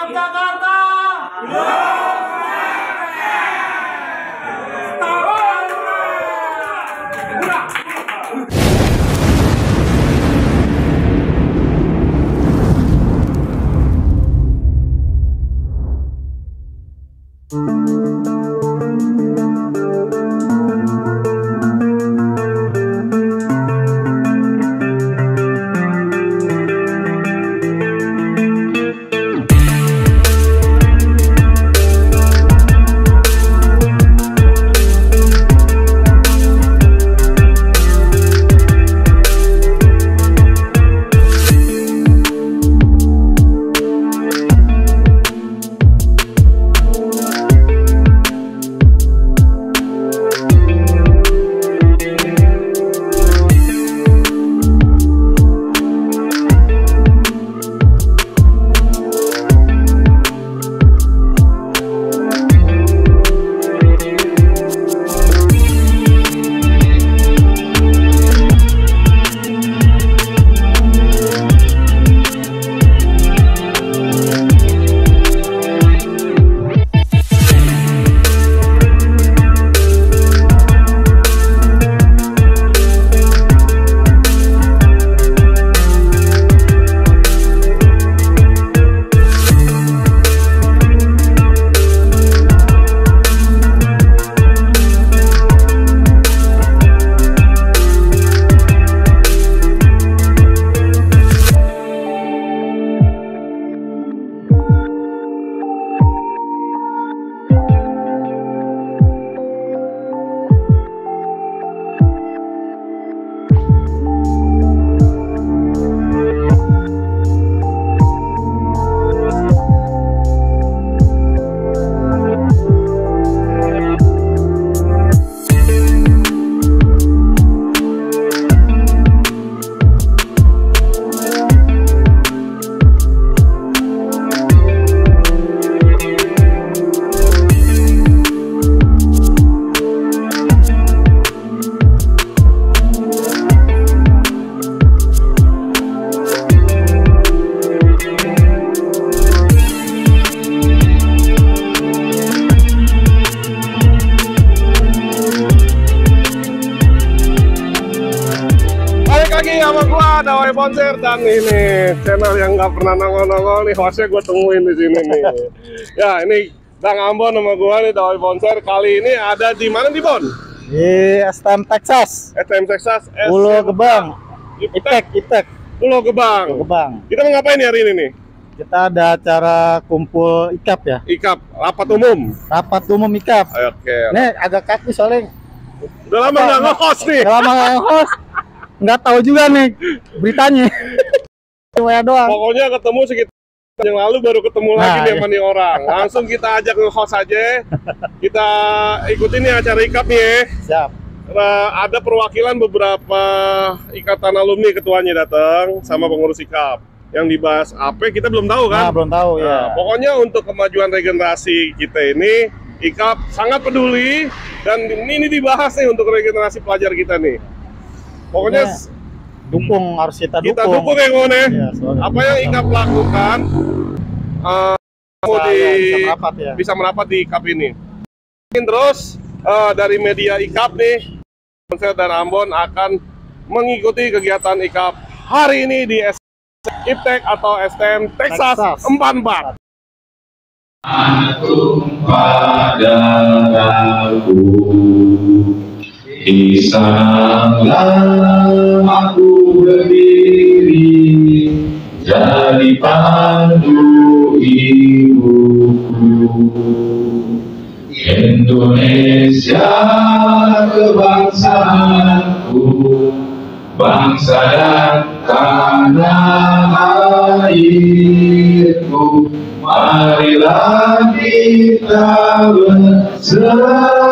Jakarta. Sama gua Dawai Bonser, dan ini channel yang nggak pernah nongol-nongol nih, hostnya gua temuin di sini nih. Ya, ini Bang Ambon sama gua nih, Dawai Bonser. Kali ini ada di mana di Bon? Di STM Texas. STM Texas. Pulau Gebang. Iptek. Pulau Gebang. Kita mau ngapain hari ini nih? Kita ada acara kumpul IKAP ya. IKAP, rapat umum. Rapat umum IKAP. Oke. Nih agak kaku soalnya. Udah lama nggak nge-host nih. Udah lama nggak nge-host. Nggak tahu juga nih beritanya. Cuma doang. Pokoknya ketemu sekitar yang lalu baru ketemu lagi nih sama nih orang. Langsung kita ajak nge-host aja. Kita ikutin nih acara IKAP nih ya. Siap. Ada perwakilan beberapa ikatan alumni, ketuanya datang sama pengurus IKAP. Yang dibahas apa kita belum tahu kan? Nah, belum tahu ya. Pokoknya untuk kemajuan regenerasi kita ini, IKAP sangat peduli, dan ini dibahas nih untuk regenerasi pelajar kita nih. Pokoknya dukung, harus kita dukung. Kita dukung ya kawan ya. Apa yang IKAP lakukan bisa merapat di IKAP ini. Terus dari media IKAP nih, Bonser dan Ambon akan mengikuti kegiatan IKAP hari ini di Iptek atau STM Texas 44. Aku pada aku di sanalah aku berdiri jadi pandu ibuku. Indonesia kebangsaanku, bangsa dan tanah airku. Marilah kita berseru,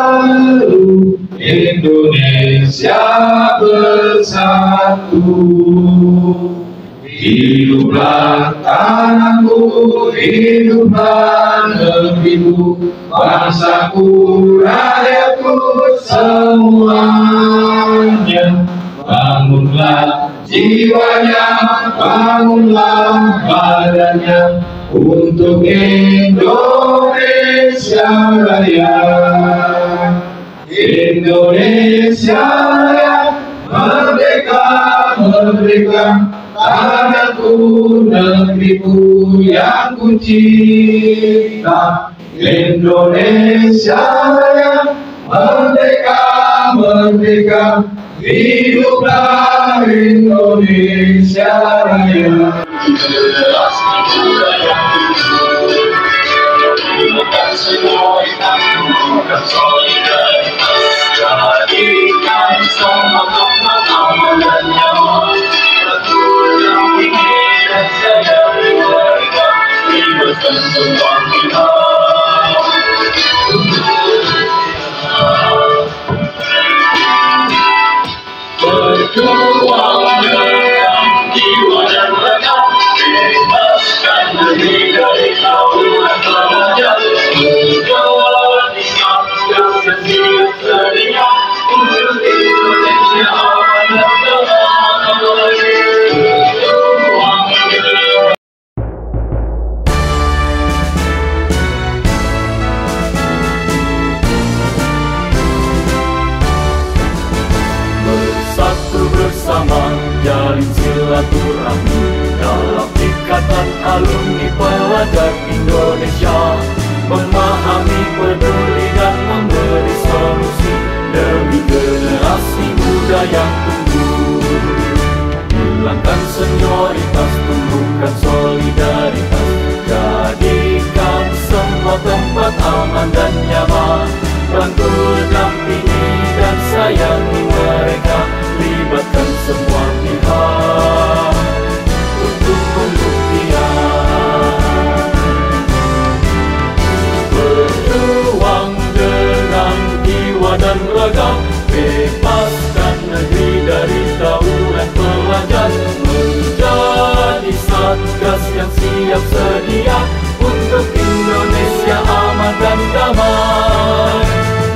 Indonesia bersatu. Hiduplah tanahku, hiduplah negeriku, bangsaku, rakyatku semuanya. Bangunlah jiwanya, bangunlah badannya, untuk Indonesia Raya. Indonesia Raya, merdeka, merdeka, tanahku, negeriku yang ku cinta. Indonesia Raya, merdeka, merdeka, hiduplah Indonesia Raya. Jadikan semua aman dan nyaman, betul yang ingin dan sayang keluarga, libatkan semua pihak. Berjuang dengan jiwa dan raga, bebaskan negeri dari tauran pelajar, menjadi satgas yang siap sedia untuk Indonesia aman dan damai. Berjuang dengan bersatu bersama, jalin silaturahmi dalam ikatan alumni pelajar Indonesia, memahami, peduli dan memberi solusi demi generasi muda yang tumbuh. Hilangkan senioritas, tumbuhkan solidaritas, jadikan semua tempat aman dan nyaman, bantu dampingi dan sayangi mereka, libatkan semua pihak untuk pembuktian. Berjuang dengan jiwa dan raga, bebaskan negeri dari tauran pelajar, menjadi satgas yang siap sedia untuk Indonesia aman dan damai.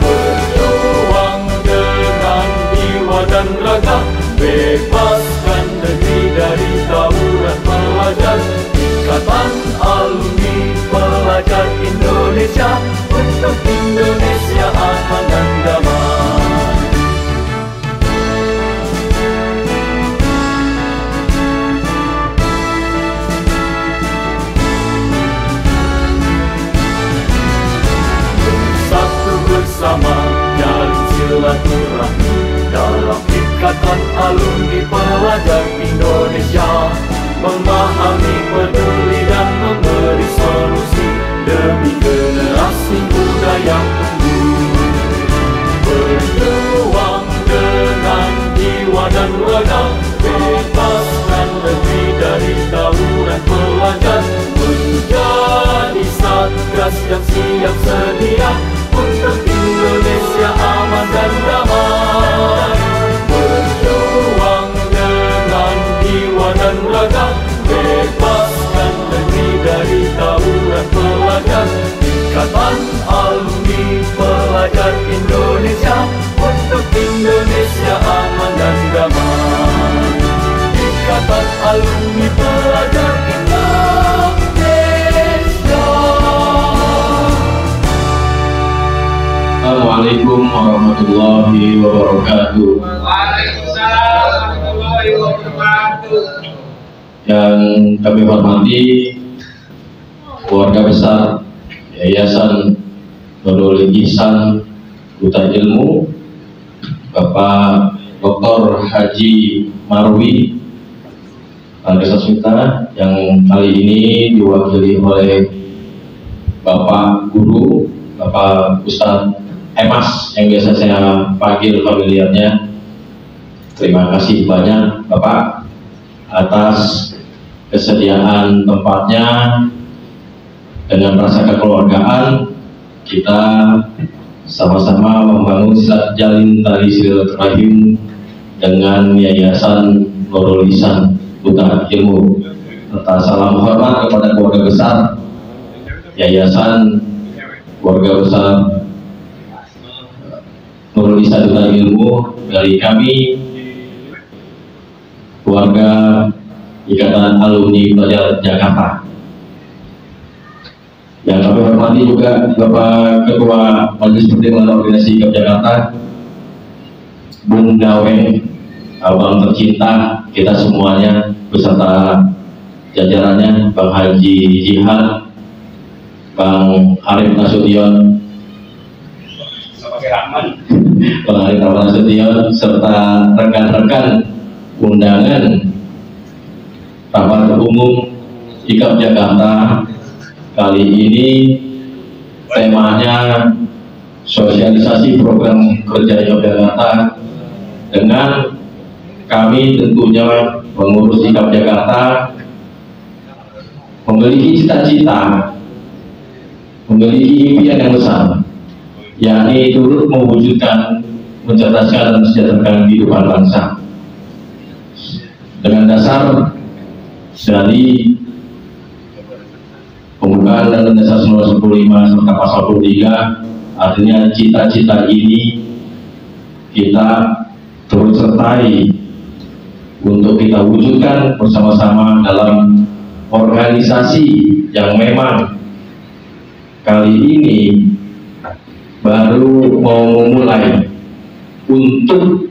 Berjuang dengan jiwa dan raga, bebaskan negeri dari tauran pelajar, ikatan alumni pelajar Indonesia untuk Indonesia aman dan damai. Bersatu bersama, jalin silaturahmi dalam ikatan alumni pelajar Indonesia, memahami, peduli dan memberi solusi demi generasi muda yang tumbuh. Berjuang dengan jiwa dan raga, bebaskan negeri dari tauran pelajar, menjadi satgas yang siap sedia untuk Indonesia aman dan damai. Berjuang dengan jiwa dan raga, bebaskan negeri dari tauran pelajar, ikatan alumni pelajar Indonesia untuk Indonesia aman dan damai. Ikatan alumni pelajar Indonesia. Assalamualaikum warahmatullahi wabarakatuh. Waalaikumsalam warahmatullahi wabarakatuh. Yang kami hormati keluarga besar Yayasan Nurul Ihsan Duta Ilmu, Bapak Dr. Haji Marwi Al-Desasmita, yang kali ini diwakili oleh Bapak Guru, Bapak Ustadz Emas yang biasa saya panggil familiarnya. Terima kasih banyak Bapak atas kesediaan tempatnya. Dengan rasa kekeluargaan kita sama-sama membangun jalin tali silaturahim dengan Yayasan Nurul Ihsan Duta Ilmu. Serta salam hormat kepada keluarga besar Yayasan keluarga besar Nurul Ihsan Duta Ilmu dari kami keluarga Ikatan Alumni Pelajar Jakarta. Yang kami hormati juga Bapak Ketua Majelis Pertimbangan Organisasi IKAP Jakarta, Bung Dawe, abang tercinta kita semuanya beserta jajarannya, Bang Haji Jihad, Bang Arif Nasution, Bang Arif Nasution, serta rekan-rekan undangan rapat umum IKAP Jakarta. Kali ini temanya sosialisasi program kerja IKAP Jakarta, dengan kami tentunya pengurus IKAP Jakarta memiliki cita-cita, memiliki impian yang besar, yakni turut mewujudkan, mencerdaskan dan mensejahterakan kehidupan bangsa. Dengan dasar dari pembukaan dan dasar 1945 serta pasal 23, artinya cita-cita ini kita turut sertai untuk kita wujudkan bersama-sama dalam organisasi yang memang kali ini baru mau memulai untuk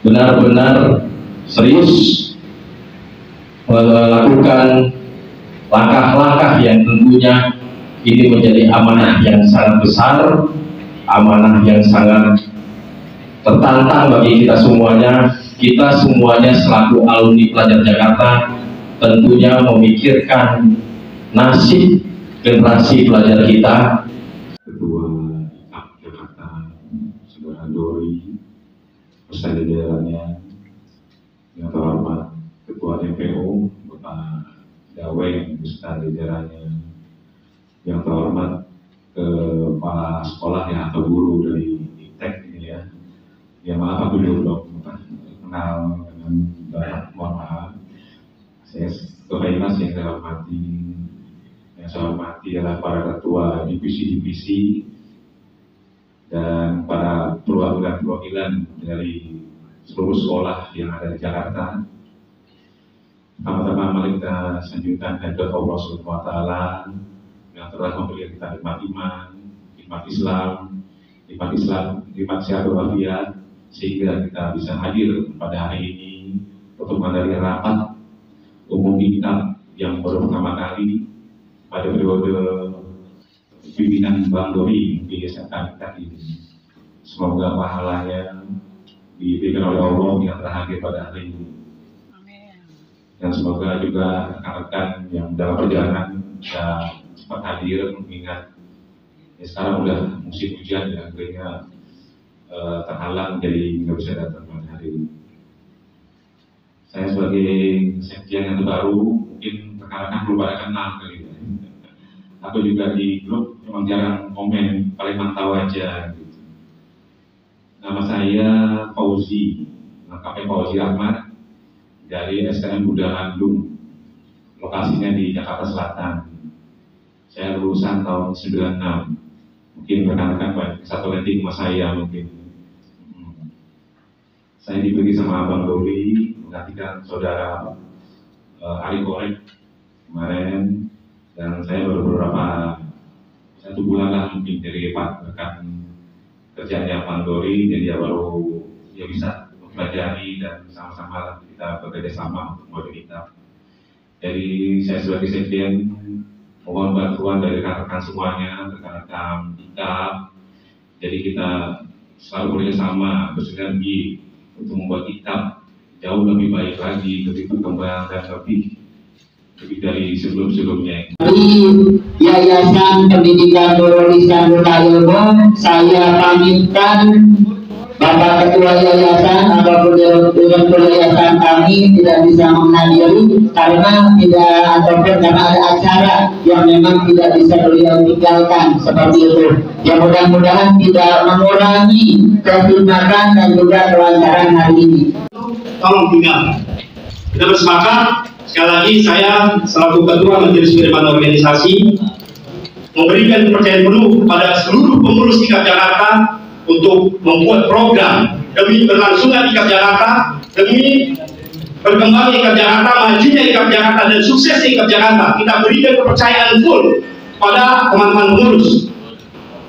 benar-benar serius melakukan langkah-langkah yang tentunya ini menjadi amanah yang sangat besar, amanah yang sangat tertantang bagi kita semuanya. Kita semuanya selaku alumni pelajar Jakarta tentunya memikirkan nasib generasi pelajar kita. Ketua IKAP Jakarta, Saudara Dori, beserta jajarannya, yang terhormat Ketua MPO, Bapak Dawe, beserta jajarannya, yang terhormat kepala sekolah ya atau guru dari ITEK ini ya. Ya maaf aku dulu kenal dengan Bapak, mohon maaf. Saya Ketua Imas yang saya hormati. Yang saya hormati adalah para ketua divisi-divisi dan para perwakilan dari seluruh sekolah yang ada di Jakarta. Pertama-tama mari kita sanjungkan hadrat Allah Subhanahu wa Ta'ala yang telah memberikan kita nikmat iman, nikmat Islam, nikmat sehat walafiat, sehingga kita bisa hadir pada hari ini untuk menghadiri rapat umum IKAP yang baru pertama kali pada periode pimpinan Bang Dori di SMA ini. Semoga pahalanya diberikan oleh Allah yang terhadir pada hari ini. Dan semoga juga rekan-rekan yang dalam perjalanan bisa cepat hadir, mengingat ya sekarang udah musim hujan ya, akhirnya terhalang jadi nggak bisa datang pada hari ini. Saya sebagai sekjen yang baru, mungkin rekan-rekan belum pada kenal kali ini. Aku juga di grup memang jarang komen, paling mantau aja gitu. Nama saya Fauzi, lengkapnya Fauzi Ahmad, dari STM Buddha Bandung, lokasinya di Jakarta Selatan. Saya lulusan tahun 96. Mungkin rekan-rekan satu rating sama saya mungkin. Saya diberi sama Abang Dori menggantikan saudara Ari Korek kemarin, dan saya baru beberapa 1 bulan lah mungkin dari rekan kerjanya Abang Dori, jadi baru bisa mempelajari dan sama-sama kita bekerja sama untuk membuat IKAP. Jadi saya sebagai sekjen mohon bantuan dari rekan-rekan semuanya, rekan-rekan IKAP. Jadi kita selalu bekerjasama, bersinergi untuk membuat IKAP jauh lebih baik lagi, lebih berkembang dan lebih dari sebelum-sebelumnya. Dari Yayasan Pendidikan Nurul Islam Ilmu, saya pamitkan Bapak Ketua Yayasan ataupun Direktur Yayasan kami tidak bisa menghadiri karena karena ada acara yang memang tidak bisa beliau tinggalkan seperti itu. Ya mudah-mudahan tidak mengurangi kekhidmatan dan juga kelancaran hari ini. Tolong tinggal. Kita bersepakat. Sekali lagi saya selaku Ketua Majelis Pertimbangan Organisasi memberikan kepercayaan penuh kepada seluruh pengurus IKAP Jakarta untuk membuat program demi berlangsungan IKAP Jakarta, demi berkembang IKAP Jakarta, majunya IKAP Jakarta, dan suksesnya IKAP Jakarta. Kita berikan kepercayaan full pada teman-teman pengurus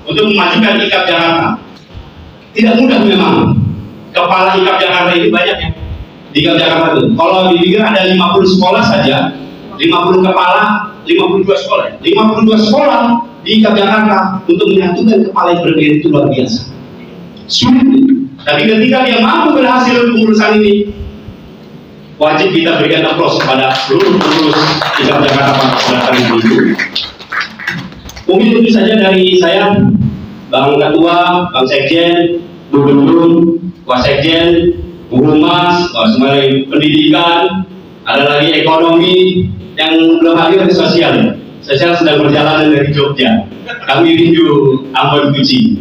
untuk memajukan IKAP Jakarta. Tidak mudah memang. Kepala IKAP Jakarta ini banyak ya. Di IKAP Jakarta itu, kalau dipikir ada 50 sekolah saja, 50 kepala, 52 sekolah, 52 sekolah di IKAP Jakarta untuk menyatukan kepala yang berbeda itu luar biasa. Sulit. Tapi ketika dia mampu berhasil pengurusan ini, wajib kita berikan aplaus kepada seluruh pengurus IKAP Jakarta pada kesempatan ini. Mungkin itu saja dari saya, Bang Ketua, Bang Sekjen, Bu Dundun, Wasekjen, Bu Humas, sebagai pendidikan, ada lagi ekonomi, yang belum hadir di sosial. Sosial sedang berjalan dari Jogja. Kami rindu Ambon Guci.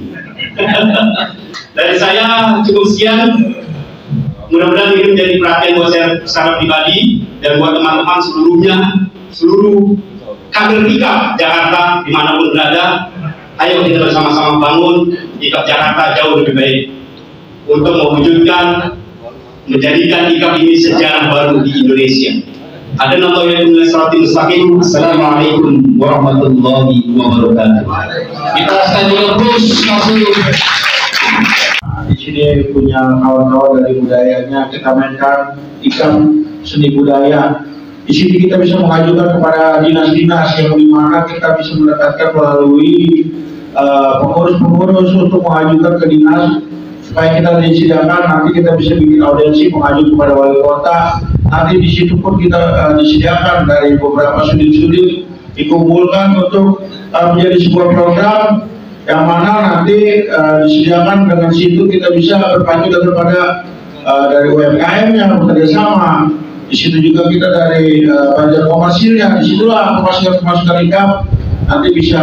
Dari saya cukup sekian. Mudah-mudahan ini menjadi perhatian buat saya secara pribadi dan buat teman-teman seluruhnya, seluruh kader IKAP Jakarta dimanapun berada. Ayo kita bersama-sama bangun IKAP Jakarta jauh lebih baik untuk mewujudkan, menjadikan IKAP ini sejarah baru di Indonesia. Ada nonton Assalamualaikum warahmatullahi wabarakatuh. Kita sekali terus kasih. Di sini punya kawan-kawan dari budayanya, kita mainkan IKAP seni budaya. Di sini kita bisa mengajukan kepada dinas-dinas yang dimana kita bisa mendekatkan melalui pengurus-pengurus untuk mengajukan ke dinas supaya kita disediakan. Nanti kita bisa bikin audiensi mengajukan kepada wali kota. Nanti di situ pun kita disediakan dari beberapa sudut-sudut dikumpulkan untuk menjadi sebuah program yang mana nanti disediakan. Dengan situ kita bisa berpacu kepada dari UMKM yang bekerjasama. Di situ juga kita dari bagian komersilnya, disitulah pemasukan IKAP nanti bisa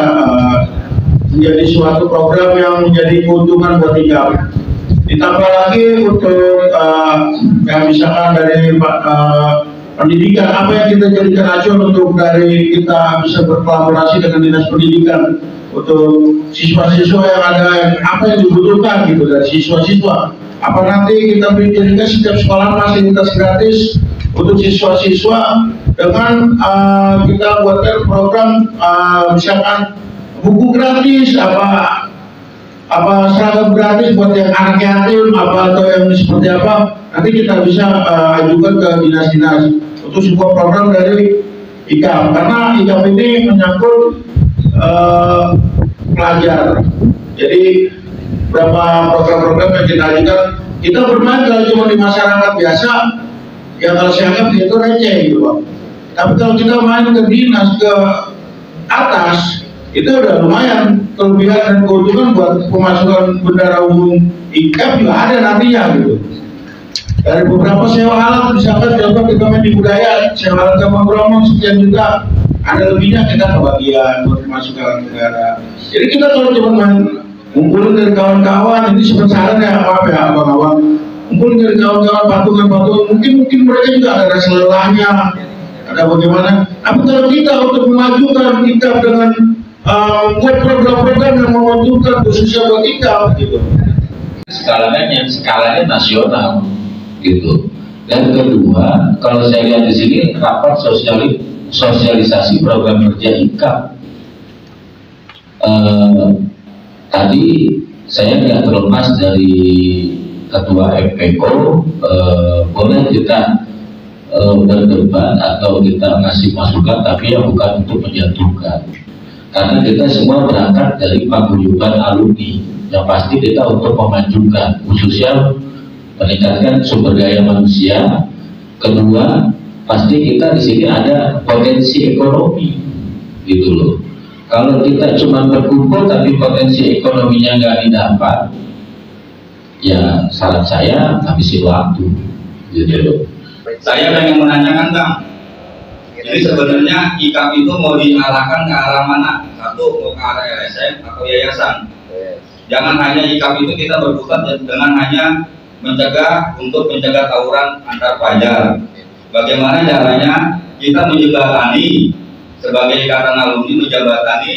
menjadi suatu program yang menjadi keuntungan buat IKAP. Ditambah lagi untuk yang misalkan dari pendidikan, apa yang kita jadikan acuan untuk dari kita bisa berkolaborasi dengan dinas pendidikan untuk siswa-siswa yang ada apa yang dibutuhkan gitu dari siswa-siswa. Apa nanti kita jadikan setiap sekolah fasilitas gratis untuk siswa-siswa dengan kita buatkan program misalkan buku gratis, apa seragam gratis buat yang anak yatim atau yang seperti apa, nanti kita bisa ajukan ke dinas-dinas untuk sebuah program dari IKAP, karena IKAP ini menyangkut pelajar. Jadi beberapa program-program yang kita ajukan, kita bermain kalau cuma di masyarakat biasa ya, kalau saya anggap itu receh gitu Pak. Tapi kalau kita main ke dinas, ke atas, itu udah lumayan kelebihan dan keuntungan buat pemasukan bendara umum IKAP juga ada nantinya gitu. Dari beberapa sewa alat, misalkan contoh kita main di budaya, sewa alat gambang-gromong sekian juta, ada lebihnya kita kebagian buat pemasukan negara. Jadi kita kalau cuma main ngumpulin dari kawan-kawan, ini seperti saran ya, maaf ya abang-abang, ngumpulin dari kawan-kawan patungan-patungan, mungkin mereka juga ada rasa lelahnya, ada bagaimana. Tapi kalau kita untuk memajukan IKAP dengan buat program-program yang menguntungkan khususnya buat IKAP gitu. Skalanya nasional gitu. Dan kedua, kalau saya lihat di sini rapat sosialisasi program kerja IKAP. Tadi saya nggak terlepas dari ketua FPKO, boleh kita berdebat atau kita ngasih masukan, tapi ya bukan untuk menjatuhkan. Karena kita semua berangkat dari paguyuban alumni, yang pasti kita untuk memajukan, khususnya meningkatkan sumber daya manusia. Kedua, pasti kita di sini ada potensi ekonomi, gitu loh. Kalau kita cuma berkumpul tapi potensi ekonominya nggak didapat, ya saran saya habisin waktu, gitu loh. Saya pengen menanyakan Bang, jadi sebenarnya IKAP itu mau diarahkan ke arah mana? Satu, mau ke arah LSM atau yayasan. Jangan hanya IKAP itu kita berpusat dengan hanya mencegah tawuran antar pelajar. Bagaimana caranya kita menjembatani sebagai ikatan alumni, menjembatani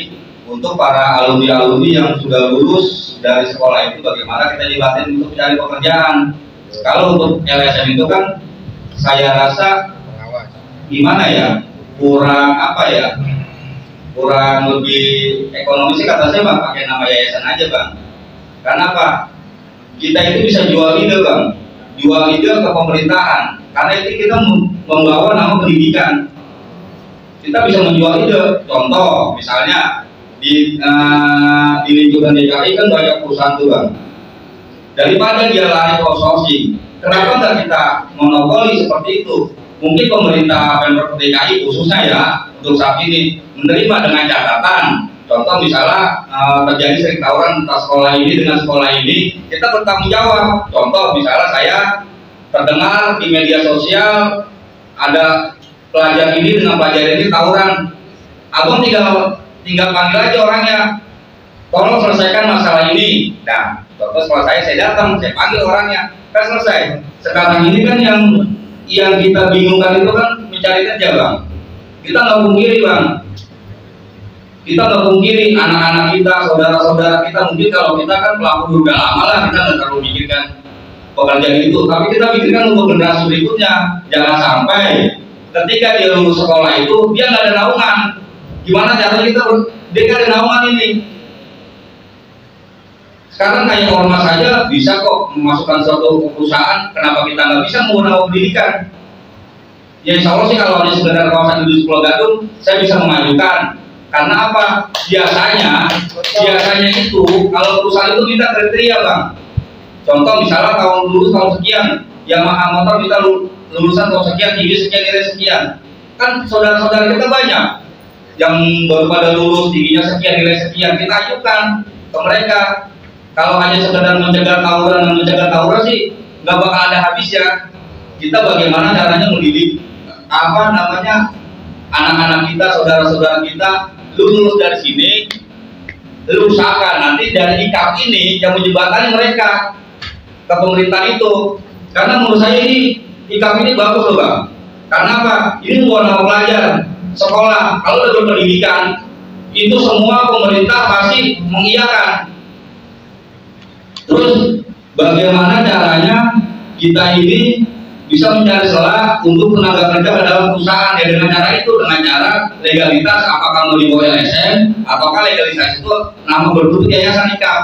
untuk para alumni-alumni yang sudah lulus dari sekolah itu, bagaimana kita jembatin untuk mencari pekerjaan. Kalau untuk LSM itu kan saya rasa gimana ya, kurang apa ya, kurang lebih ekonomis sih kata saya Bang, pakai nama yayasan aja Bang. Karena apa? Kita itu bisa jual ide Bang, jual ide ke pemerintahan. Karena itu kita membawa nama pendidikan. Kita bisa menjual ide. Contoh, misalnya di lingkungan DKI kan banyak perusahaan tuh Bang. Daripada dia lari ke outsourcing, kenapa nggak kita monopoli seperti itu? Mungkin pemerintah Pemprov DKI khususnya ya untuk saat ini menerima dengan catatan. Contoh misalnya terjadi sering tawuran antara sekolah ini dengan sekolah ini, kita bertanggung jawab. Contoh misalnya saya terdengar di media sosial ada pelajar ini dengan pelajar ini tawuran, abang tinggal panggil aja orangnya, tolong selesaikan masalah ini. Nah, contoh sekolah saya datang, saya panggil orangnya, kan selesai. Sekarang ini kan yang kita bingungkan itu kan mencari kerja Bang. Kita nggak pungkiri Bang, kita nggak pungkiri anak-anak kita, saudara-saudara kita, mungkin kalau kita kan pelaku udah lama lah, kita nggak terlalu mikirkan pekerjaan itu, tapi kita pikirkan untuk generasi berikutnya. Jangan sampai ketika dia lulus sekolah itu dia nggak ada naungan. Gimana caranya dia nggak ada naungan ini? Sekarang kayak ormas saja bisa kok memasukkan suatu perusahaan, kenapa kita nggak bisa menggunakan pendidikan? Ya insya Allah sih kalau ada sekedar kawasan industri Pulau Gadung, saya bisa mengajukan. Karena apa? Biasanya itu kalau perusahaan itu minta kriteria Bang. Contoh misalnya tahun sekian, Yamaha motor minta lulusan tahun sekian, tinggi sekian, nilai sekian. Kan saudara-saudara kita banyak yang baru pada lulus, tingginya sekian, nilai sekian, kita ajukan ke mereka. Kalau hanya sekedar mencegah tawuran sih nggak bakal ada habis ya. Kita bagaimana caranya mendidik anak-anak kita, saudara-saudara kita, lulus dari sini, lu usahakan nanti dari IKAP ini yang menjembatani mereka ke pemerintah itu. Karena menurut saya ini IKAP ini bagus loh Bang. Karena apa? Ini membawa nama pelajar sekolah. Kalau udah berpendidikan itu semua pemerintah pasti mengiyakan. Terus bagaimana caranya kita ini bisa mencari celah untuk tenaga kerja ke dalam perusahaan ya, dengan cara itu, dengan cara legalitas, apakah mau dibawa LSM ataukah legalisasi itu nama berbentuk yayasan IKAP.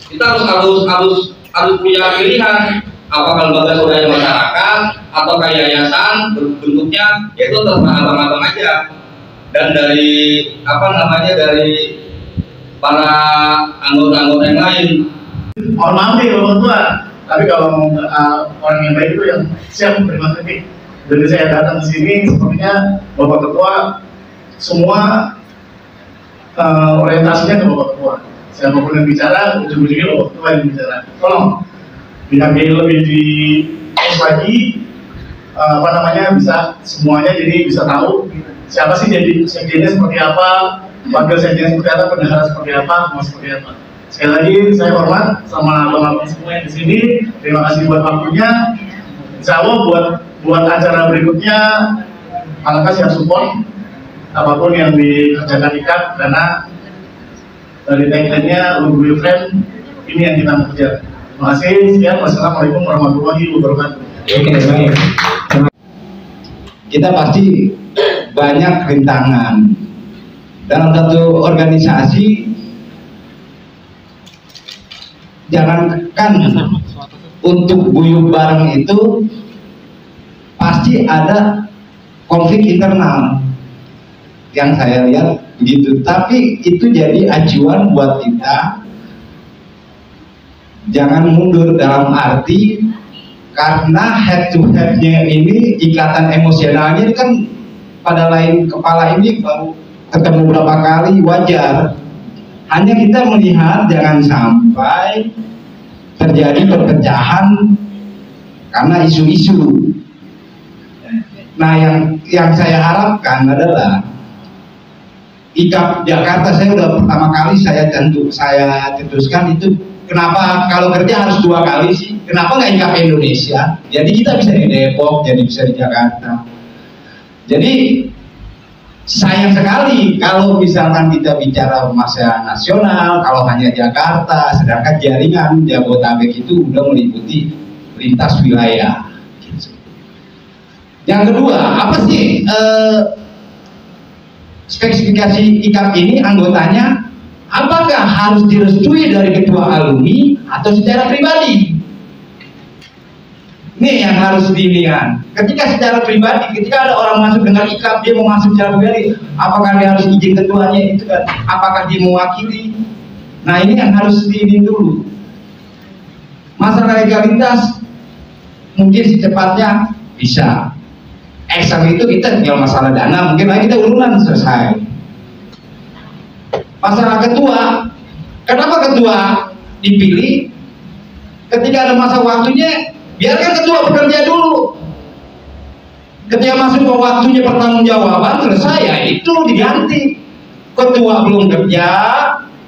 Kita harus punya pilihan, apakah lembaga swadaya masyarakat ataukah yayasan bentuknya, yaitu terserah abang-abang aja. Dan dari dari para anggota-anggota yang lain. Mohon maaf nih Bapak Ketua, tapi kalau orang yang baik itu yang siap menerima kritik. Jadi saya datang ke sini, sepertinya Bapak Ketua semua orientasinya ke Bapak Ketua. Siapapun yang bicara, ujung-ujungnya Bapak Ketua yang bicara. Tolong dihargai lebih di lagi, bisa semuanya, jadi bisa tahu siapa sih jadi sekjennya seperti apa, wakil sekjennya seperti apa, bendahara seperti apa, mau seperti apa. Sekali lagi saya hormat sama abang-abang semua yang di sini. Terima kasih buat waktunya. Insya Allah buat acara berikutnya Alangkah siap support apapun yang dikerjakan IKAP, karena dari tagline-nya Will Be Friend, ini yang kita mau kejar. Terima kasih. Sekian. Wassalamualaikum warahmatullahi wabarakatuh. Oke, baik. Kita pasti banyak rintangan dalam satu organisasi. Jangankan untuk buyut bareng itu pasti ada konflik internal yang saya lihat begitu, tapi itu jadi acuan buat kita jangan mundur dalam arti karena head to headnya ini ikatan emosionalnya kan pada lain kepala ini baru ketemu berapa kali, wajar. Hanya kita melihat jangan sampai terjadi perpecahan karena isu-isu. Nah, yang saya harapkan adalah IKAP Jakarta, saya udah pertama kali saya cetuskan itu. Kenapa kalau kerja harus 2 kali sih? Kenapa nggak IKAP Indonesia? Jadi kita bisa di Depok, jadi bisa di Jakarta. Jadi sayang sekali kalau misalkan kita bicara masa nasional, kalau hanya Jakarta, sedangkan jaringan Jabodetabek itu udah meliputi lintas wilayah. Yang kedua, apa sih spesifikasi IKAP ini anggotanya? Apakah harus direstui dari ketua alumni atau secara pribadi? Ini yang harus dilihat. Ketika secara pribadi, ketika ada orang masuk dengan IKAP, dia mau masuk secara pribadi, apakah dia harus izin ketuanya itu kan? Apakah dia mewakili? Nah, ini yang harus dilihat dulu. Masalah legalitas mungkin secepatnya bisa. Eksam itu kita tinggal masalah dana, mungkin lagi kita urunan selesai. Masalah ketua, kenapa ketua dipilih? Ketika ada masa waktunya, biarkan ketua bekerja dulu. Ketika masuk ke waktunya pertanggungjawaban selesai, ya itu diganti. Ketua belum kerja,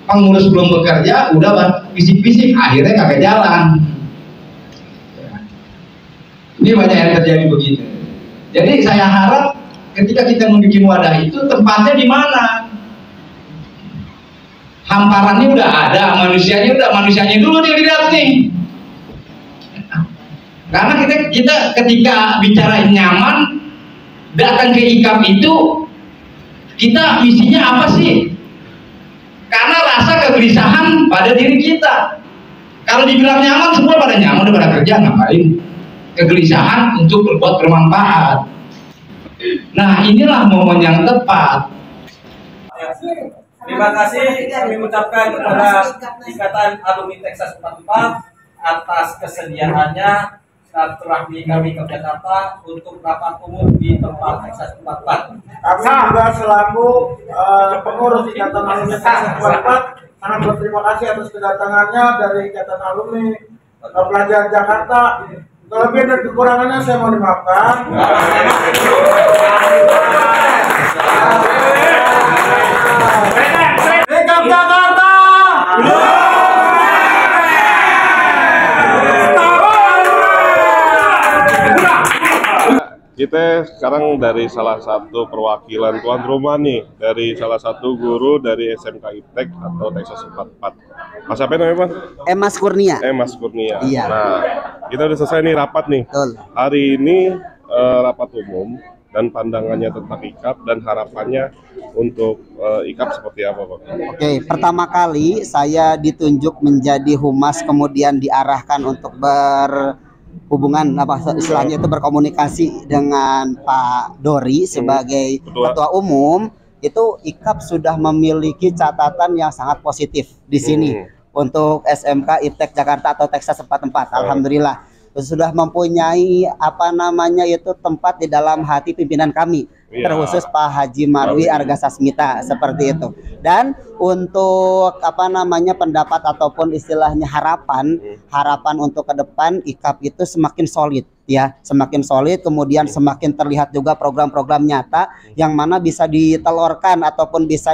pengurus belum bekerja, udah bisik-bisik, akhirnya kagak jalan. Ini banyak yang terjadi begitu. Jadi saya harap ketika kita membuat wadah itu tempatnya di mana? Hamparannya udah ada, manusianya dulu dia dilihat nih. Karena kita ketika bicara nyaman, datang ke IKAP itu kita misinya apa sih? Karena rasa kegelisahan pada diri kita. Kalau dibilang nyaman, semua pada nyaman, udah pada kerja, ngapain? Kegelisahan untuk berbuat bermanfaat. Nah, inilah momen yang tepat. Terima kasih kami ucapkan kepada Ikatan Alumni Texas 44 atas kesediaannya silaturahmi kami ke Jakarta untuk rapat umum di tempat Texas 44. Kami juga selaku pengurus Ikatan Alumni Texas 44 sangat berterima kasih atas kedatangannya dari Ikatan Alumni Pelajar Jakarta. Kelebihan dan kekurangannya saya mohon dimaafkan. IKAP Jakarta. Kita sekarang dari salah satu perwakilan tuan rumah nih, dari salah satu guru dari SMK IPTEK atau Texas 44. Mas apa namanya, Bang? Mas Kurnia. Mas Kurnia. Iya. Nah, kita udah selesai nih rapat nih. Betul. Hari ini rapat umum dan pandangannya tentang IKAP dan harapannya untuk IKAP seperti apa, Bang? Oke, pertama kali saya ditunjuk menjadi humas, kemudian diarahkan untuk berhubungan apa istilahnya itu berkomunikasi dengan Pak Dori sebagai ketua umum. Itu IKAP sudah memiliki catatan yang sangat positif di sini untuk SMK IPTEK Jakarta atau Texas 44. Alhamdulillah sudah mempunyai apa namanya itu tempat di dalam hati pimpinan kami, terkhusus Pak Haji Marwi Argasasmita seperti itu. Dan untuk apa namanya pendapat ataupun istilahnya harapan untuk ke depan IKAP itu semakin solid ya, semakin solid, kemudian semakin terlihat juga program-program nyata yang mana bisa ditelurkan ataupun bisa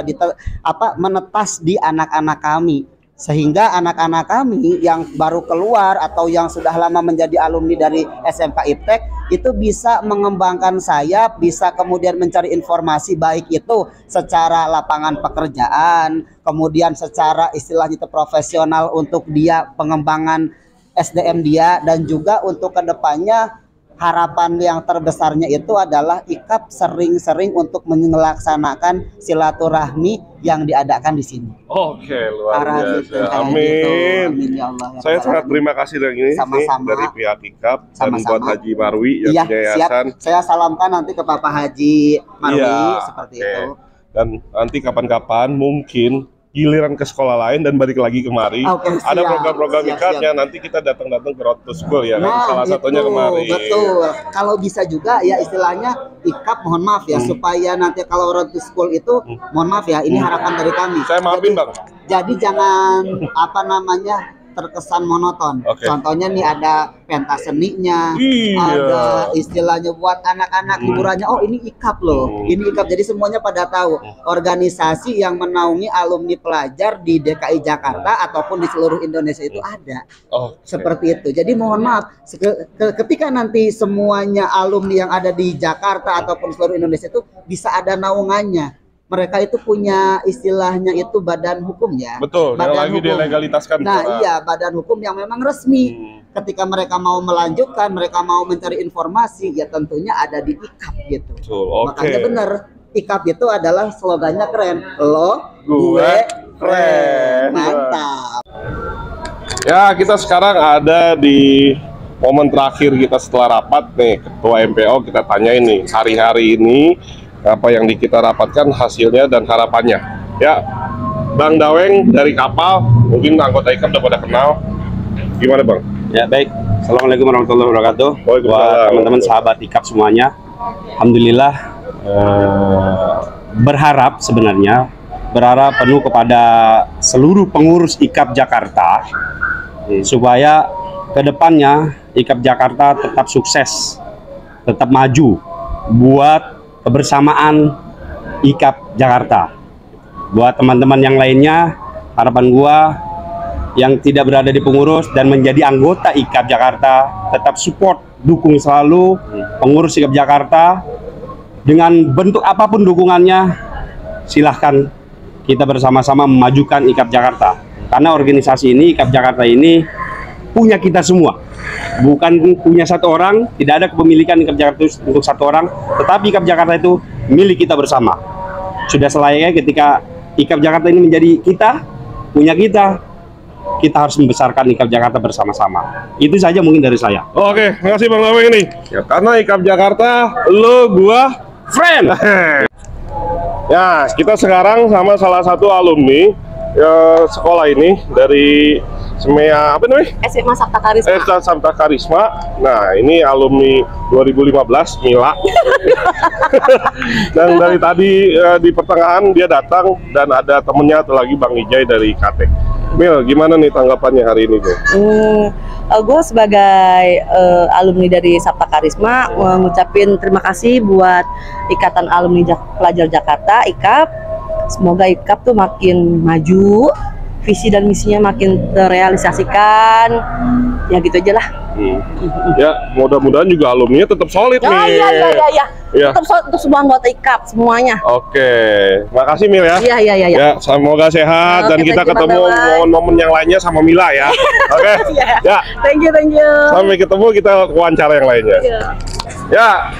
menetas di anak-anak kami. Sehingga anak-anak kami yang baru keluar atau yang sudah lama menjadi alumni dari SMK IPTEK itu bisa mengembangkan sayap, bisa kemudian mencari informasi baik itu secara lapangan pekerjaan, kemudian secara istilahnya itu profesional untuk dia pengembangan SDM dia, dan juga untuk kedepannya harapan yang terbesarnya itu adalah IKAP sering-sering untuk melaksanakan silaturahmi yang diadakan di sini. Oke, luar biasa. Amin. Amin ya Allah. Saya sangat terima kasih dari ini dari pihak IKAP dan buat Haji Marwi yang punya yayasan. Saya salamkan nanti ke Bapak Haji Marwi seperti itu. Dan nanti kapan-kapan mungkin giliran ke sekolah lain dan balik lagi kemari. Ada program-program IKAP-nya, nanti kita datang-datang ke Road to School ya, kan? Salah satunya kemari. Betul. Kalau bisa juga ya istilahnya IKAP, mohon maaf ya, supaya nanti kalau Road to School itu, mohon maaf ya, ini harapan dari kami. Saya maafin, Bang. Jadi jangan apa namanya terkesan monoton. Contohnya nih ada pentas seninya, ada istilahnya buat anak-anak hiburannya. Oh ini IKAP loh, ini IKAP. Jadi semuanya pada tahu organisasi yang menaungi alumni pelajar di DKI Jakarta ataupun di seluruh Indonesia itu ada. Seperti itu. Jadi mohon maaf, ketika nanti semuanya alumni yang ada di Jakarta ataupun seluruh Indonesia itu bisa ada naungannya. mereka itu punya istilahnya itu badan hukum ya. Betul, yang lagi dilegalitaskan. Nah, iya, badan hukum yang memang resmi. Ketika mereka mau melanjutkan, mereka mau mencari informasi, ya tentunya ada di IKAP gitu. Makanya bener, IKAP itu adalah slogannya keren. Lo, gue, keren. Mantap. Ya, kita sekarang ada di momen terakhir kita setelah rapat nih, Ketua MPO kita tanya ini hari-hari ini apa yang kita dapatkan hasilnya dan harapannya. Ya, Bang Daweng dari kapal, mungkin anggota IKAP udah pada kenal. Gimana Bang? Ya baik, Assalamualaikum warahmatullahi wabarakatuh. Buat teman-teman sahabat IKAP semuanya, alhamdulillah berharap penuh kepada seluruh pengurus IKAP Jakarta supaya kedepannya IKAP Jakarta tetap sukses, tetap maju buat kebersamaan IKAP Jakarta. Buat teman-teman yang lainnya, harapan gua yang tidak berada di pengurus dan menjadi anggota IKAP Jakarta, tetap support, dukung selalu pengurus IKAP Jakarta dengan bentuk apapun dukungannya. Silahkan kita bersama-sama memajukan IKAP Jakarta, karena organisasi ini, IKAP Jakarta ini punya kita semua, bukan punya satu orang. Tidak ada kepemilikan IKAP Jakarta untuk satu orang, tetapi IKAP Jakarta itu milik kita bersama. Sudah selayaknya ketika IKAP Jakarta ini menjadi kita, punya kita harus membesarkan IKAP Jakarta bersama-sama. Itu saja mungkin dari saya. Oke, makasih Bang Daweng ini. Ya, karena IKAP Jakarta, lo, gua, friend. Ya, kita sekarang sama salah satu alumni sekolah ini dari SMEA apa namanya? SMA Sabta Karisma. Sabta Karisma. Nah, ini alumni 2015 Mila. Dan dari tadi di pertengahan dia datang dan ada temennya lagi Bang Ijay dari KT. Mil, gimana nih tanggapannya hari ini tuh? Gue sebagai alumni dari Sabta Karisma mengucapin terima kasih buat Ikatan Alumni Pelajar Jakarta IKAP. Semoga IKAP tuh makin maju, visi dan misinya makin terrealisasikan. Ya gitu aja lah. Ya, mudah-mudahan juga alumninya tetap solid nih. Iya. Tetap solid untuk semua anggota IKAP semuanya. Oke, makasih Mil ya. Iya. Ya, semoga sehat dan kita ketemu momen-momen yang lainnya sama Mila ya. Oke. Ya. Thank you. Sampai ketemu, kita wawancara yang lainnya. Ya,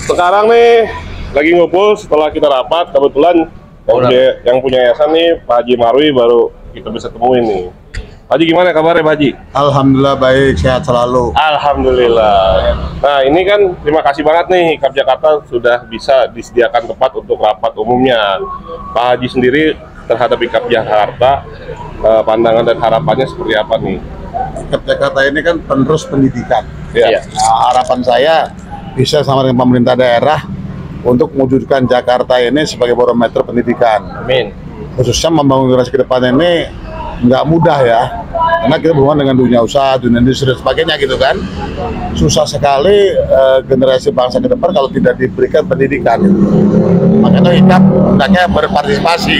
sekarang nih lagi ngumpul setelah kita rapat, kebetulan yang punya yayasan nih Pak Haji Marwi baru kita bisa temuin nih. Haji, gimana kabarnya Pak Haji? Alhamdulillah baik, sehat selalu. Alhamdulillah. Nah, ini kan terima kasih banget nih IKAP Jakarta sudah bisa disediakan tempat untuk rapat umumnya. Pak Haji sendiri terhadap IKAP Jakarta, pandangan dan harapannya seperti apa nih? IKAP Jakarta ini kan penerus pendidikan. Ya. Nah, harapan saya bisa sama dengan pemerintah daerah untuk mewujudkan Jakarta ini sebagai barometer pendidikan. Amin. Khususnya membangun generasi ke depan ini nggak mudah ya, karena kita berhubungan dengan dunia usaha, dunia industri dan sebagainya gitu kan. Susah sekali generasi bangsa ke depan kalau tidak diberikan pendidikan. Makanya IKAP hendaknya berpartisipasi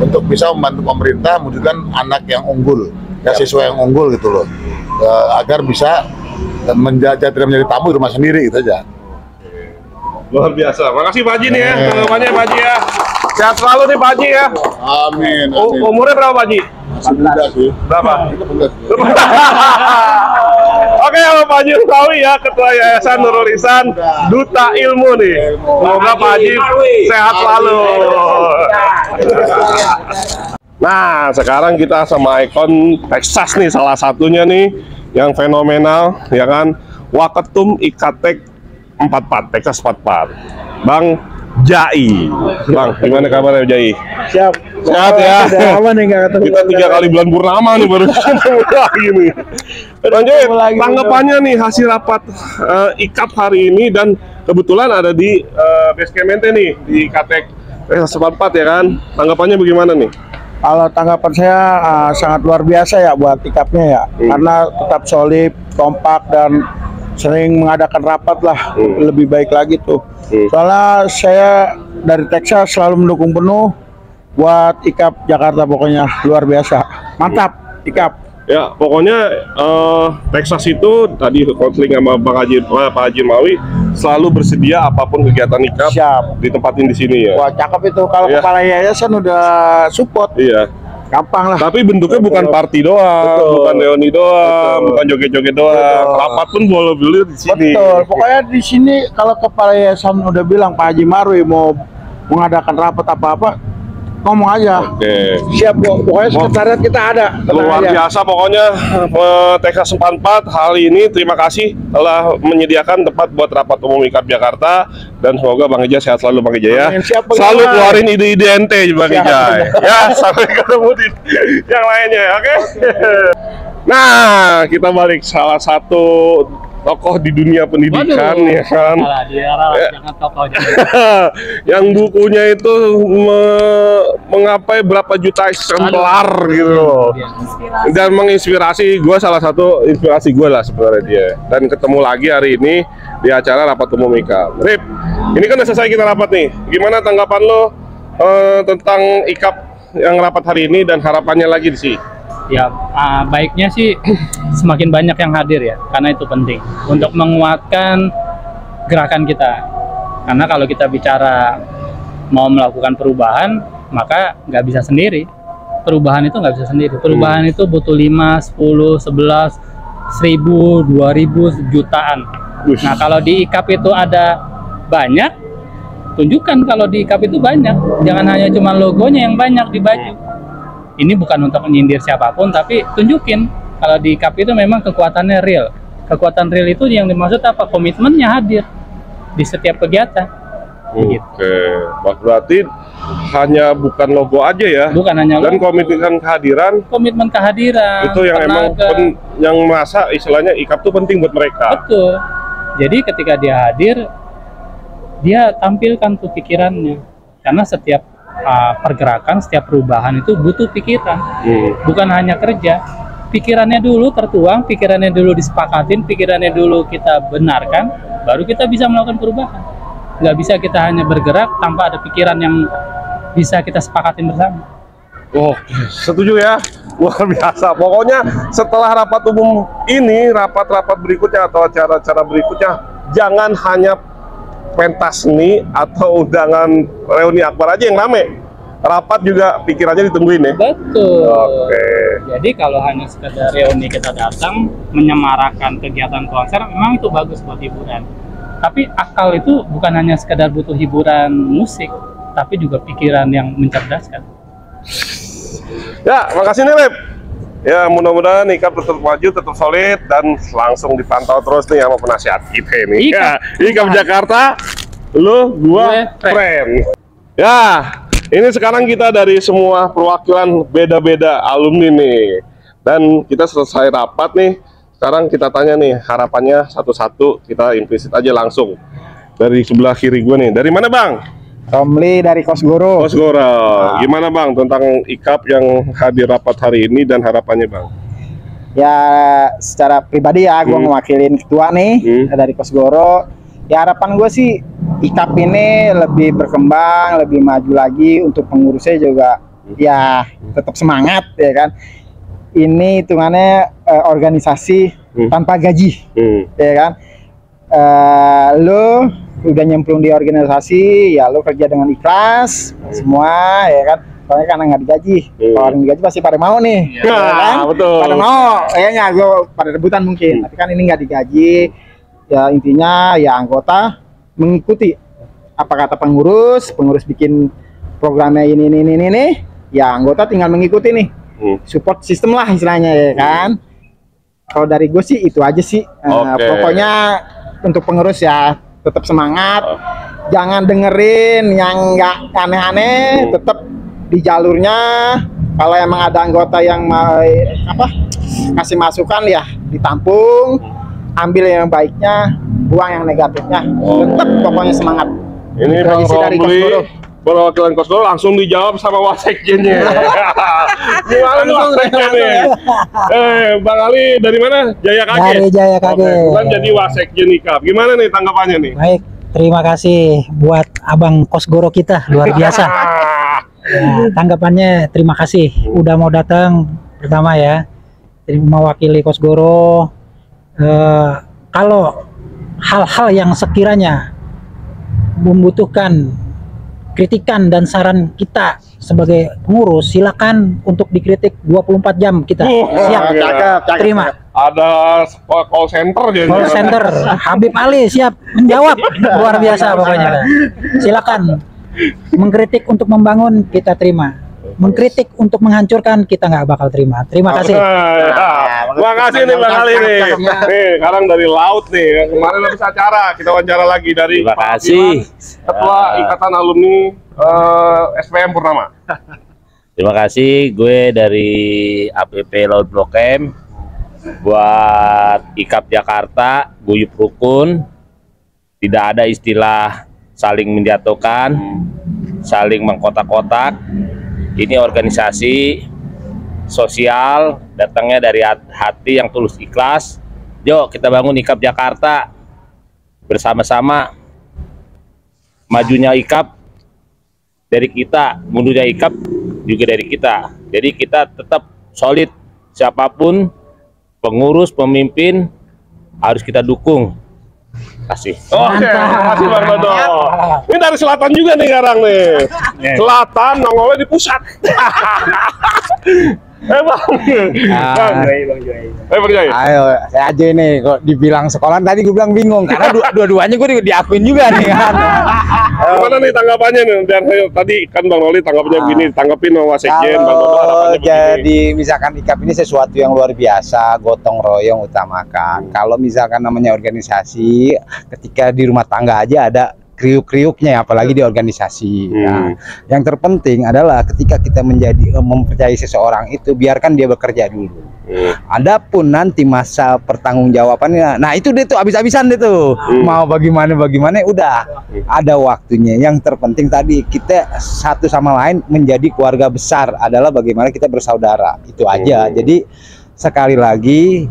untuk bisa membantu pemerintah mewujudkan anak yang unggul, ya siswa yang unggul gitu loh, agar bisa tidak menjadi tamu di rumah sendiri gitu aja. Luar biasa. Makasih Pak Haji nih ya, tanggapannya Pak Haji ya. Sehat selalu nih Pak Haji ya. Amin. Umurnya berapa Pak Haji? Muda sih. Berapa? Oke, Pak Haji Rutawi ya, Ketua Yayasan Nurul Ihsan, Duta Ilmu nih. Semoga Pak Haji sehat selalu. Nah, sekarang kita sama ikon Texas nih, salah satunya nih yang fenomenal ya kan, Waketum IKATEK 44, Texas 44, Bang Jai. Bang, gimana kabarnya Jai? Siap. Sehat ya. Aman nih, nggak ketemu. Kita 3 kali bulan purnama nih baru ketemu lagi nih. Bang Jai, tanggapannya nih hasil rapat IKAP hari ini dan kebetulan ada di Basecamp ente nih di IKATEK Texas 44 ya kan? Tanggapannya bagaimana nih? Kalau tanggapan saya sangat luar biasa ya buat IKAP-nya ya, karena tetap solid, kompak dan sering mengadakan rapat lah, lebih baik lagi tuh. Soalnya saya dari Texas selalu mendukung penuh buat IKAP Jakarta, pokoknya luar biasa. Mantap IKAP. Ya, pokoknya Texas itu tadi konseling sama Pak Haji Mawi selalu bersedia apapun kegiatan IKAP ditempatin di sini ya. Wah, cakep itu. Kalau Ya. kepala yayasan udah support. Iya. Gampang lah. Tapi bentuknya bukan party doang, bukan reuni doang, bukan joget-joget doang. Rapat pun boleh di sini. Betul. Pokoknya di sini kalau kepala yayasan udah bilang Pak Haji Marwi mau mengadakan rapat apa-apa, ngomong aja. Oke. Siap, pokoknya sekretariat kita ada. Luar biasa pokoknya Texas 44 hari ini terima kasih telah menyediakan tempat buat rapat umum IKAP Jakarta dan semoga Bang Ijai sehat selalu Bang Ijai ya. Amin. Siap, Selalu Bang. keluarin ide-ide ente Bang Siap, Ijai. Bang. Ya, sampai ketemu di yang lainnya, oke? Nah, kita balik salah satu tokoh di dunia pendidikan. Waduh. Ya kan. Jangan tokohnya. Yang bukunya itu menggapai berapa juta eksemplar gitu dan menginspirasi gue, salah satu inspirasi gue lah sebenarnya dia. Dan ketemu lagi hari ini di acara rapat umum IKAP. Rip, ini kan udah selesai kita rapat nih, gimana tanggapan lo tentang IKAP yang rapat hari ini dan harapannya lagi di sini? Ya, baiknya sih semakin banyak yang hadir ya, karena itu penting untuk menguatkan gerakan kita. Karena kalau kita bicara mau melakukan perubahan, maka nggak bisa sendiri. Perubahan itu nggak bisa sendiri. Perubahan itu butuh 5, 10, 11, 1000, 2000, jutaan. Nah, kalau di IKAP itu ada banyak, tunjukkan kalau di IKAP itu banyak. Jangan hanya cuma logonya yang banyak di baju. Ini bukan untuk menyindir siapapun, tapi tunjukin kalau di IKAP itu memang kekuatannya real. Kekuatan real itu yang dimaksud apa? Komitmennya hadir di setiap kegiatan. Oke, berarti hanya bukan logo aja ya? Bukan hanya dan logo. Komitmen kehadiran. Itu yang emang yang merasa istilahnya IKAP itu penting buat mereka. Betul. Jadi ketika dia hadir, dia tampilkan tuh pikirannya. Karena setiap pergerakan, setiap perubahan itu butuh pikiran, bukan hanya kerja. Pikirannya dulu tertuang, pikirannya dulu disepakatin, pikirannya dulu kita benarkan, baru kita bisa melakukan perubahan. Nggak bisa kita hanya bergerak tanpa ada pikiran yang bisa kita sepakatin bersama. Oh, setuju ya, luar biasa. Pokoknya setelah rapat umum ini, rapat-rapat berikutnya atau acara-acara berikutnya, jangan hanya pentas seni atau undangan reuni akbar aja yang rame. Rapat juga pikirannya ditungguin ya. Betul. Oke. Jadi kalau hanya sekedar reuni kita datang menyemarakan kegiatan konser, memang itu bagus buat hiburan. Tapi akal itu bukan hanya sekedar butuh hiburan musik, tapi juga pikiran yang mencerdaskan. Ya, makasih nih Rep. Ya, mudah-mudahan IKAP tetap maju, tetap solid, dan langsung dipantau terus nih sama penasihat kita nih. IKAP Jakarta, lu, gua, friend. Ya, ini sekarang kita dari semua perwakilan beda-beda alumni nih. Dan kita selesai rapat nih, sekarang kita tanya nih, harapannya satu-satu, kita implisit aja langsung. Dari sebelah kiri gue nih, dari mana Bang? Romli dari Kosgoro. Kosgoro. Gimana Bang tentang IKAP yang hadir rapat hari ini dan harapannya Bang? Ya secara pribadi ya, gue mewakilin ketua nih dari Kosgoro. Ya harapan gue sih IKAP ini lebih berkembang, lebih maju lagi, untuk pengurusnya juga ya tetap semangat ya kan. Ini hitungannya organisasi tanpa gaji, ya kan. Lo udah nyemplung di organisasi, ya lo kerja dengan ikhlas semua ya kan. Soalnya karena nggak digaji, kalau orang digaji pasti pada mau nih, ya kan? Betul. Pada mau, kayaknya gue pada rebutan mungkin. Tapi kan ini nggak digaji, ya intinya ya anggota mengikuti apa kata pengurus bikin programnya ini, ya anggota tinggal mengikuti nih, support sistem lah istilahnya ya kan. Kalau dari gue sih itu aja sih. Pokoknya untuk pengurus ya tetap semangat, jangan dengerin yang nggak aneh-aneh, tetap di jalurnya. Kalau emang ada anggota yang kasih masukan ya ditampung, ambil yang baiknya, buang yang negatifnya. Tetap pokoknya semangat. Ini Bang Romli, perwakilan Kosgoro, langsung dijawab sama wasekjennya. Gimana nih wasekjennya? Bang Ali dari mana? Jaya Kage? Dari Jaya Kage. Bukan jadi wasekjen IKAP. Gimana nih tanggapannya nih? Baik, terima kasih buat Abang Kosgoro kita, luar biasa. Ya, tanggapannya terima kasih udah mau datang pertama ya. mewakili Kosgoro. Kalau hal-hal yang sekiranya membutuhkan kritikan dan saran kita sebagai pengurus, silakan untuk dikritik 24 jam kita siap terima. Ada call center jadi. Call center Habib Ali siap menjawab, luar biasa pokoknya. Silakan mengkritik untuk membangun, kita terima. Mengkritik untuk menghancurkan, kita nggak bakal terima. Terima kasih. Terima kasih nih Bang Ali nih. Nih, sekarang dari laut nih. Kemarin habis acara kita wawancara lagi dari Terima kasih. Ketua Ikatan Alumni SPM Purnama. Terima kasih, gue dari APP Laut Blok M. Buat IKAP Jakarta, guyup rukun. Tidak ada istilah saling menjatuhkan, saling mengkotak-kotak. Ini organisasi sosial, datangnya dari hati yang tulus ikhlas. Yuk kita bangun IKAP Jakarta bersama-sama. Majunya IKAP dari kita, mundurnya IKAP juga dari kita. Jadi kita tetap solid, siapapun pengurus, pemimpin harus kita dukung. Kasih. Oke, makasih Bang Dodo. Ini dari selatan juga nih sekarang nih. Selatan, nongolnya di pusat. Bang Joy. Ayo, saya aja nih kok dibilang sekolahan tadi gue bilang bingung karena dua-duanya gue diakuin juga nih kan. Gimana nih tanggapannya nih? Dan tadi kan Bang Loli tanggapannya begini, tanggapin sama Sekjen, Bang Dodo harapannya begini. Jadi misalkan IKAP ini sesuatu yang luar biasa, gotong royong utamakan. Kalau misalkan namanya organisasi, ketika di rumah tangga aja ada kriuk-kriuknya, apalagi di organisasi. Nah, yang terpenting adalah ketika kita mempercayai seseorang itu, biarkan dia bekerja dulu. Adapun nanti masa pertanggungjawabannya, nah itu dia tuh habis-habisan deh tuh. Mau bagaimana udah ada waktunya. Yang terpenting tadi kita satu sama lain menjadi keluarga besar, adalah bagaimana kita bersaudara. Itu aja. Jadi sekali lagi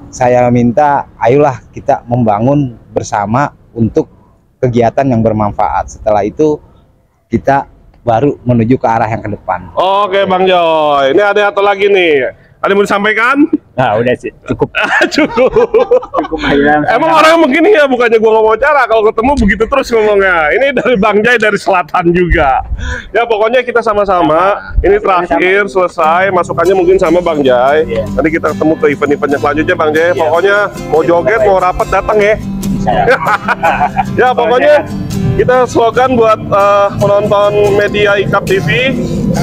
saya minta, ayolah kita membangun bersama untuk kegiatan yang bermanfaat. Setelah itu kita baru menuju ke arah yang ke depan. Oke Bang Joy, ini ada satu lagi nih. Ada yang mau disampaikan? Nah udah sih, cukup. Cukup aja. Emang orang begini ya, bukannya gua ngomong cara, kalau ketemu begitu terus ngomongnya. Ini dari Bang Jai dari selatan juga. Ya pokoknya kita sama-sama. Ini terakhir selesai, masukannya mungkin sama Bang Jai. Nanti kita ketemu ke event-eventnya selanjutnya Bang Jai. Pokoknya mau joget, mau rapat datang ya. Ya pokoknya kita slogan buat penonton media IKAP TV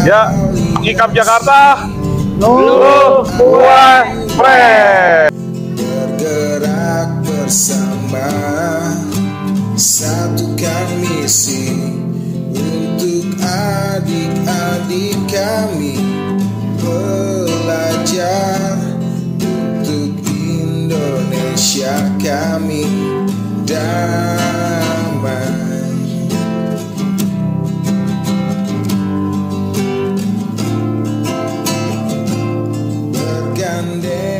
ya, IKAP Jakarta Fresh. Bergerak bersama, satukan misi untuk adik-adik kami, belajar untuk Indonesia kami damai. Bergandeng